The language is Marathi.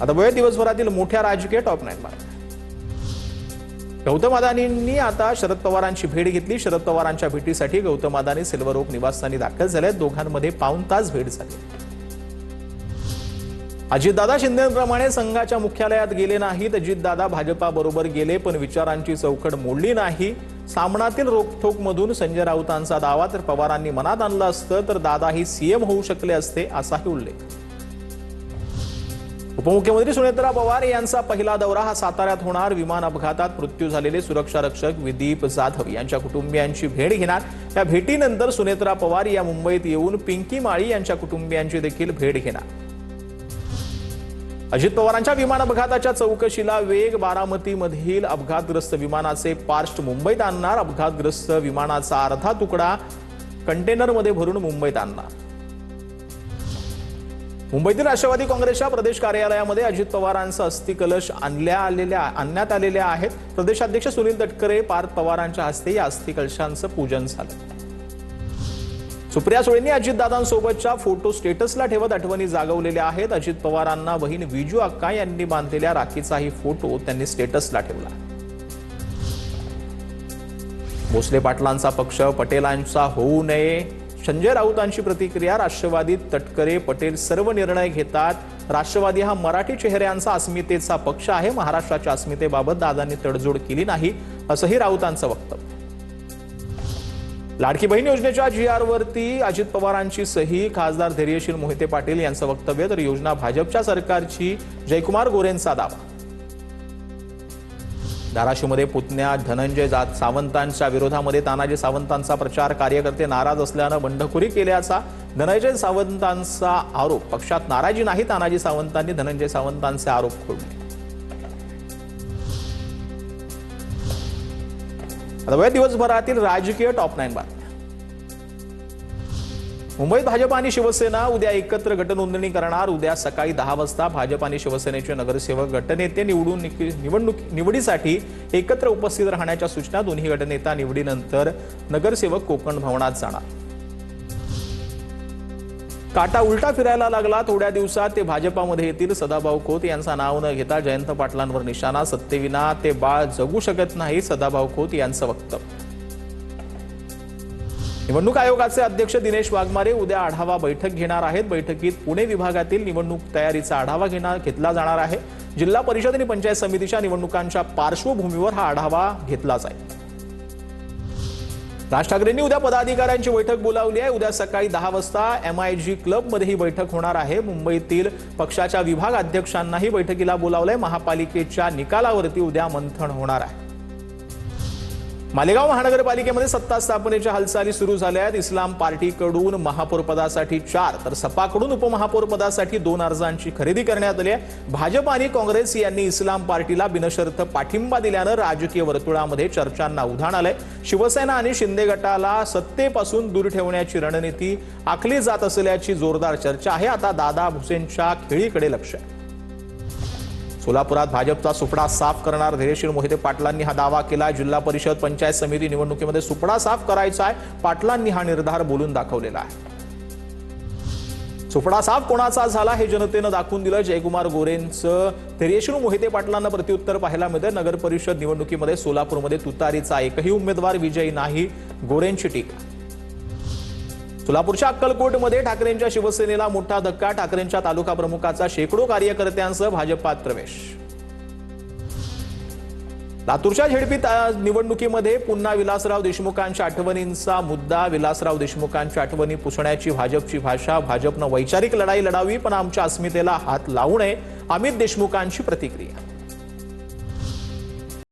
आता वेळ दिवसभरातील मोठ्या राजकीय टॉप 9 बातम्या। गौतम अदानींनी आता शरद पवारांची भेट घेतली। शरद पवारांच्या भेटीसाठी गौतम अदानी सिल्वर ओक निवासस्थानी दाखल झाले। दोघांमध्ये पाऊण तास भेट झाली। अजितदादा शिंदेंप्रमाणे संघाच्या मुख्यालयात गेले नाहीत। अजितदादा भाजपाबरोबर गेले पण विचारांची चौकट मोडली नाही। सामनातील रोखठोकमधून संजय राऊतांचा दावा तर पवारांनी मनात आणलं असतं तर दादाही सीएम होऊ शकले असते असाही उल्लेख। उपमुख्यमंत्री सुनेत्रा पवार यांचा पहिला दौरा हा साताऱ्यात होणार। विमान अपघातात मृत्यू झालेले सुरक्षा रक्षक विदीप जाधव यांच्या कुटुंबियांची भेट घेणार। या भेटीनंतर सुनेत्रा पवार या मुंबईत येऊन पिंकी माळी यांच्या कुटुंबियांची देखील भेट घेणार। अजित पवारांच्या विमान अपघाताच्या चौकशीला वेग। बारामतीमधील अपघातग्रस्त विमानाचे पार्श्व मुंबईत आणणार। अपघातग्रस्त विमानाचा अर्धा तुकडा कंटेनरमध्ये भरून मुंबईत आणणार। मुंबईतील राष्ट्रवादी काँग्रेसच्या प्रदेश कार्यालयामध्ये अजित पवारांचा अस्थिकलश आणण्यात आलेले आहेत। प्रदेशाध्यक्ष सुनील तटकरे पार्थ पवारांच्या हस्ते या अस्थिकलशांचं पूजन झालं। सुप्रिया सुळेंनी अजितदादांसोबतच्या फोटो स्टेटसला ठेवत आठवणी जागवलेल्या आहेत। अजित पवारांना बहीण विजू अक्का यांनी बांधलेल्या राखीचाही फोटो त्यांनी स्टेटसला ठेवला। भोसले पाटलांचा पक्ष पटेलांचा होऊ नये। संजय राऊतांची प्रतिक्रिया। राष्ट्रवादीत तटकरे पटेल सर्व निर्णय घेतात। राष्ट्रवादी हा मराठी चेहऱ्यांचा अस्मितेचा पक्ष आहे। महाराष्ट्राच्या अस्मितेबाबत दादांनी तडजोड केली नाही असंही राऊतांचं वक्तव्य। लाडकी बहीण योजनेच्या GR वरती अजित पवारांची सही। खासदार धैर्यशील मोहिते पाटील यांचं वक्तव्य तर योजना भाजपच्या सरकारची जयकुमार गोरेंचा दावा। धाराशिवमध्ये पुतण्या धनंजय सावंतांच्या विरोधामध्ये तानाजी सावंतांचा प्रचार। कार्यकर्ते नाराज असल्यानं बंडखोरी केल्याचा धनंजय सावंतांचा आरोप। पक्षात नाराजी नाही। तानाजी सावंतांनी धनंजय सावंतांचे आरोप खोडले। आता वेळ दिवसभरातील राजकीय टॉप 9 बातम्या। मुंबईत भाजप आणि शिवसेना उद्या एकत्र गटनोंदणी करणार। उद्या सकाळी 10 वाजता भाजप आणि शिवसेनेचे नगरसेवक गटनेते निवडीसाठी एकत्र उपस्थित राहण्याच्या सूचना। दोन्ही गटनेता निवडीनंतर नगरसेवक कोकण भवनात जाणार। काटा उलटा फिरायला लागला। थोड्या दिवसात ते भाजपामध्ये येतील। सदाभाऊ खोत यांचं नाव न घेता जयंत पाटलांवर निशाणा। सत्तेविना ते बाळ जगू शकत नाही सदाभाऊ खोत यांचं वक्तव्य। निवडणूक आयोगाचे अध्यक्ष दिनेश वाघमारे उद्या आढावा बैठक घेणार आहेत। बैठकीत पुणे विभागातील निवडणूक तयारीचा आढावा घेतला जाणार आहे। जिल्हा परिषद आणि पंचायत समितीच्या निवडणुकांच्या पार्श्वभूमीवर हा आढावा घेतला जाईल। राज ठाकरेंनी उद्या पदाधिकाऱ्यांची बैठक बोलावली आहे। उद्या सकाळी 10 वाजता MIG क्लबमध्ये ही बैठक होणार आहे। मुंबईतील पक्षाच्या विभाग अध्यक्षांनाही बैठकीला बोलावलंय। महापालिकेच्या निकालावरती उद्या मंथन होणार आहे। मालेगाव महानगरपालिकेमध्ये सत्ता स्थापनेच्या हालचाली सुरू झाल्या आहेत। इस्लाम पार्टीकडून महापौर पदासाठी 4 तर सपाकडून उपमहापौर पदासाठी 2 अर्जांची खरेदी करण्यात आली आहे। भाजप आणि काँग्रेस यांनी इस्लाम पार्टीला बिनशर्त पाठिंबा दिल्यानं राजकीय वर्तुळामध्ये चर्चांना उधाण आलंय। शिवसेना आणि शिंदे गटाला सत्तेपासून दूर ठेवण्याची रणनीती आखली जात असल्याची जोरदार चर्चा आहे। आता दादा भुसेंच्या खेळीकडे लक्ष आहे। सोलापुरात भाजपचा सुपडा साफ करणार धैर्यशील मोहिते पाटलांनी हा दावा केला। जिल्हा परिषद पंचायत समिती निवडणुकीमध्ये सुपडा साफ करायचा आहे। पाटलांनी हा निर्धार बोलून दाखवलेला आहे। सुपडा साफ कोणाचा झाला हे जनतेनं दाखवून दिलं। जयकुमार गोरेंचं धैर्यशील मोहिते पाटलांना प्रत्युत्तर पाहायला मिळतं। नगर परिषद निवडणुकीमध्ये सोलापूरमध्ये तुतारीचा एकही उमेदवार विजयी नाही। गोरेंची टीका। सोलापूरच्या अक्कलकोटमध्ये ठाकरेंच्या शिवसेनेला मोठा धक्का। ठाकरेंच्या तालुका प्रमुखाचा शेकडो कार्यकर्त्यांसह भाजपात प्रवेश। लातूरच्या झेडपी निवडणुकीमध्ये पुन्हा विलासराव देशमुखांच्या आठवणींचा मुद्दा। विलासराव देशमुखांच्या आठवणी पुसण्याची भाजपची भाषा। भाजपनं वैचारिक लढाई लढावी पण आमच्या अस्मितेला हात लावू नये। अमित देशमुखांची प्रतिक्रिया।